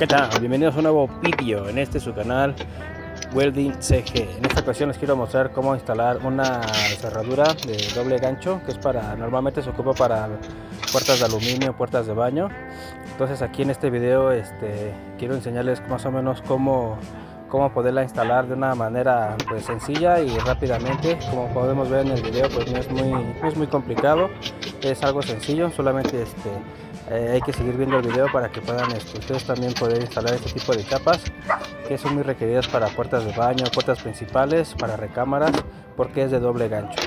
¿Qué tal? Bienvenidos a un nuevo vídeo en su canal Welding CG. En esta ocasión les quiero mostrar cómo instalar una cerradura de doble gancho, que es normalmente se ocupa para puertas de aluminio, puertas de baño. Entonces aquí en este video quiero enseñarles más o menos cómo poderla instalar de una manera pues sencilla y rápidamente. Como podemos ver en el video, pues no es muy complicado, es algo sencillo. Solamente hay que seguir viendo el video para que puedan ustedes también poder instalar este tipo de chapas, que son muy requeridas para puertas de baño, puertas principales, para recámaras, porque es de doble gancho.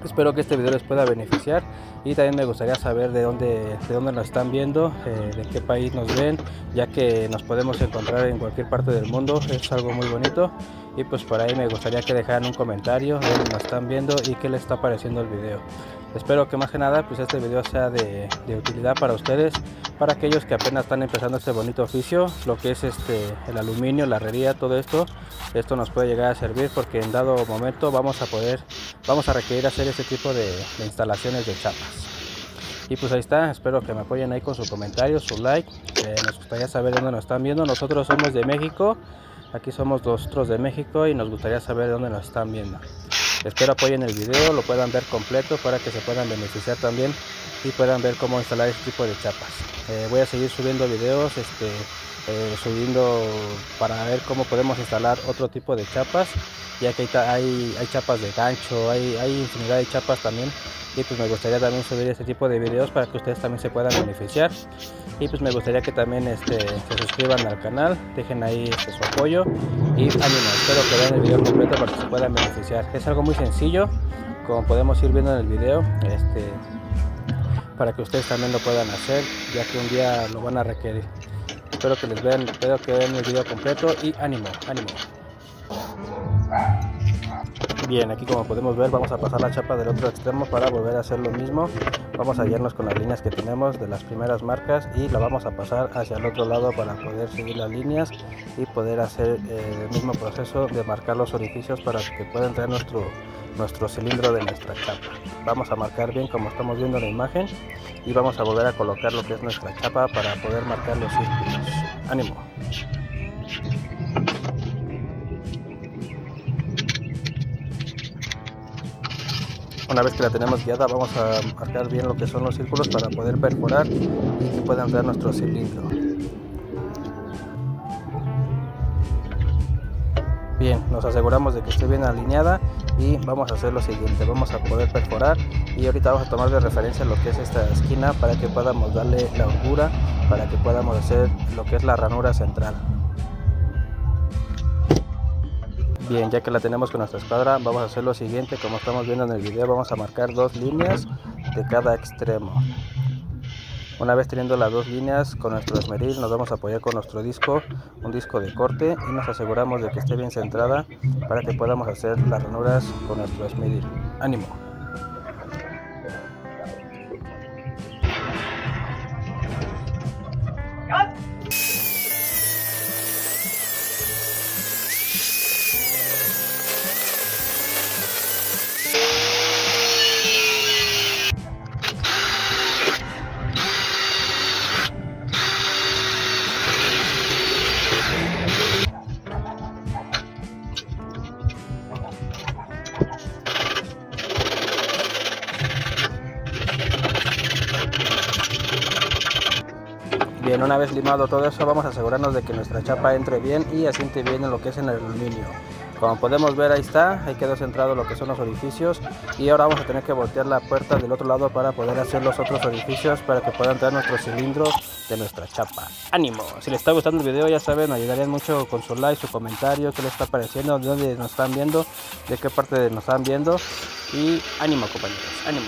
Espero que este video les pueda beneficiar, y también me gustaría saber de dónde nos están viendo, de qué país nos ven, ya que nos podemos encontrar en cualquier parte del mundo. Es algo muy bonito, y pues por ahí me gustaría que dejaran un comentario de dónde nos están viendo y qué les está pareciendo el video. Espero que más que nada pues este video sea de utilidad para ustedes, para aquellos que apenas están empezando este bonito oficio, lo que es el aluminio, la herrería, todo esto nos puede llegar a servir, porque en dado momento vamos a requerir hacer este tipo de instalaciones de chapas. Y pues ahí está, espero que me apoyen ahí con su comentario, su like. Nos gustaría saber dónde nos están viendo. Nosotros somos de México, aquí somos nosotros de México, y nos gustaría saber dónde nos están viendo. Espero apoyen el video, lo puedan ver completo para que se puedan beneficiar también y puedan ver cómo instalar este tipo de chapas. Voy a seguir subiendo videos, subiendo para ver cómo podemos instalar otro tipo de chapas, ya que hay chapas de gancho, hay infinidad de chapas también, y pues me gustaría también subir este tipo de videos para que ustedes también se puedan beneficiar. Y pues me gustaría que también se suscriban al canal, dejen ahí su apoyo y ánimo. Espero que vean el video completo para que se puedan beneficiar. Es algo muy sencillo, como podemos ir viendo en el video, para que ustedes también lo puedan hacer, ya que un día lo van a requerir. Espero que vean el video completo y ánimo. Bien, aquí como podemos ver, vamos a pasar la chapa del otro extremo para volver a hacer lo mismo. Vamos a guiarnos con las líneas que tenemos de las primeras marcas y la vamos a pasar hacia el otro lado para poder seguir las líneas y poder hacer el mismo proceso de marcar los orificios para que pueda entrar nuestro cilindro de nuestra chapa. Vamos a marcar bien como estamos viendo en la imagen, y vamos a volver a colocar lo que es nuestra chapa para poder marcar los círculos. ¡Ánimo! Una vez que la tenemos guiada, vamos a marcar bien lo que son los círculos para poder perforar y que pueda entrar nuestro cilindro. Bien, nos aseguramos de que esté bien alineada y vamos a hacer lo siguiente. Vamos a poder perforar, y ahorita vamos a tomar de referencia lo que es esta esquina para que podamos darle la holgura, para que podamos hacer lo que es la ranura central. Bien, ya que la tenemos con nuestra escuadra, vamos a hacer lo siguiente. Como estamos viendo en el video, vamos a marcar 2 líneas de cada extremo. Una vez teniendo las 2 líneas con nuestro esmeril, nos vamos a apoyar con nuestro disco, un disco de corte, y nos aseguramos de que esté bien centrada para que podamos hacer las ranuras con nuestro esmeril. ¡Ánimo! Bien, una vez limado todo eso, vamos a asegurarnos de que nuestra chapa entre bien y asiente bien en lo que es en el aluminio. Como podemos ver, ahí está, ahí quedó centrado lo que son los orificios, y ahora vamos a tener que voltear la puerta del otro lado para poder hacer los otros orificios para que pueda entrar nuestro cilindro de nuestra chapa. ¡Ánimo! Si les está gustando el video, ya saben, ayudarían mucho con su like, su comentario, qué les está pareciendo, de dónde nos están viendo, de qué parte nos están viendo, y ánimo, compañeros, ánimo.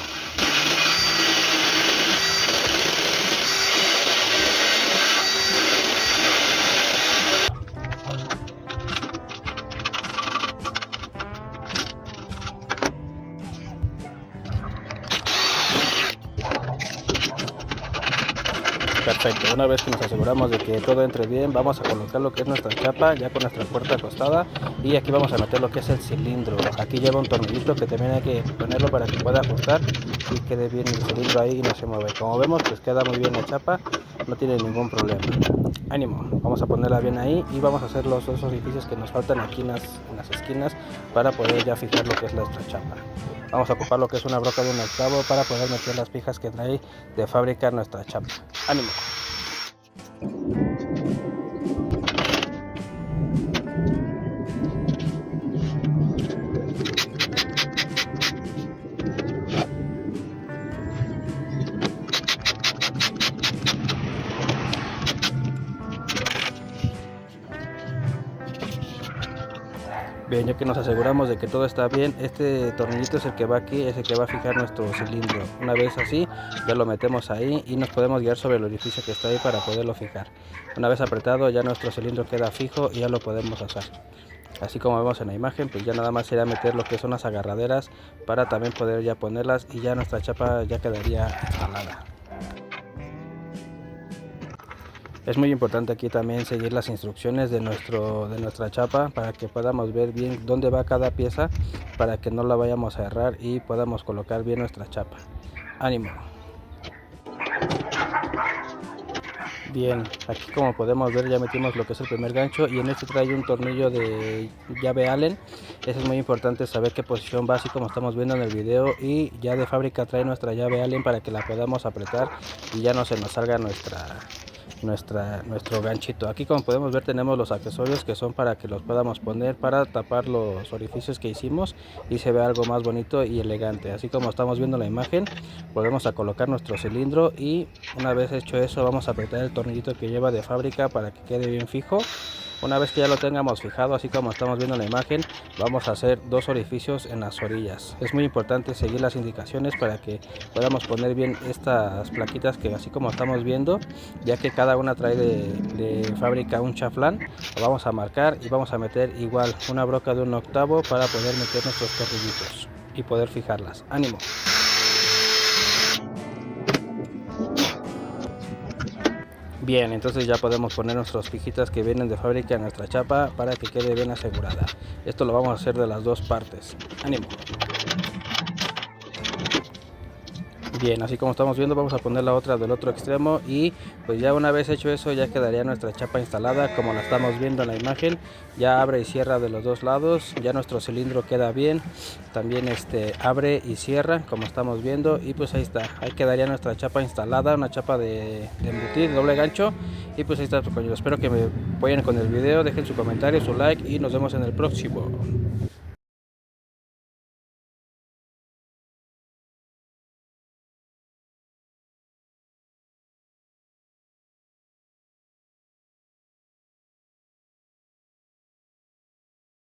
Perfecto, una vez que nos aseguramos de que todo entre bien, vamos a colocar lo que es nuestra chapa ya con nuestra puerta acostada, y aquí vamos a meter lo que es el cilindro. Aquí lleva un tornillito que también hay que ponerlo para que pueda ajustar sí quede bien el cilindro ahí y no se mueve. Como vemos, pues queda muy bien la chapa, no tiene ningún problema. Ánimo, vamos a ponerla bien ahí y vamos a hacer los dos orificios que nos faltan aquí en las esquinas para poder ya fijar lo que es nuestra chapa. Vamos a ocupar lo que es una broca de 1/8 para poder meter las pijas que trae de fábrica nuestra chapa. Ánimo. Bien, ya que nos aseguramos de que todo está bien, este tornillito es el que va aquí, es el que va a fijar nuestro cilindro. Una vez así, ya lo metemos ahí y nos podemos guiar sobre el orificio que está ahí para poderlo fijar. Una vez apretado, ya nuestro cilindro queda fijo y ya lo podemos hacer. Así como vemos en la imagen, pues ya nada más será meter lo que son las agarraderas para también poder ya ponerlas y ya nuestra chapa ya quedaría instalada. Es muy importante aquí también seguir las instrucciones de nuestra chapa para que podamos ver bien dónde va cada pieza, para que no la vayamos a errar y podamos colocar bien nuestra chapa. ¡Ánimo! Bien, aquí como podemos ver ya metimos lo que es el primer gancho y en este trae un tornillo de llave Allen. Eso es muy importante saber qué posición va, así como estamos viendo en el video, y ya de fábrica trae nuestra llave Allen para que la podamos apretar y ya no se nos salga nuestro ganchito. Aquí como podemos ver tenemos los accesorios que son para que los podamos poner para tapar los orificios que hicimos y se vea algo más bonito y elegante. Así como estamos viendo la imagen, volvemos a colocar nuestro cilindro y una vez hecho eso vamos a apretar el tornillito que lleva de fábrica para que quede bien fijo. Una vez que ya lo tengamos fijado, así como estamos viendo en la imagen, vamos a hacer dos orificios en las orillas. Es muy importante seguir las indicaciones para que podamos poner bien estas plaquitas que así como estamos viendo, ya que cada una trae de fábrica un chaflán. Lo vamos a marcar y vamos a meter igual una broca de 1/8 para poder meter nuestros tornillitos y poder fijarlas. ¡Ánimo! Bien, entonces ya podemos poner nuestras pijitas que vienen de fábrica en nuestra chapa para que quede bien asegurada. Esto lo vamos a hacer de las dos partes. ¡Ánimo! Bien, así como estamos viendo, vamos a poner la otra del otro extremo y pues ya una vez hecho eso ya quedaría nuestra chapa instalada como la estamos viendo en la imagen. Ya abre y cierra de los dos lados, ya nuestro cilindro queda bien, también abre y cierra como estamos viendo y pues ahí está, ahí quedaría nuestra chapa instalada, una chapa de embutir, doble gancho. Y pues ahí está, espero que me apoyen con el video, dejen su comentario, su like y nos vemos en el próximo.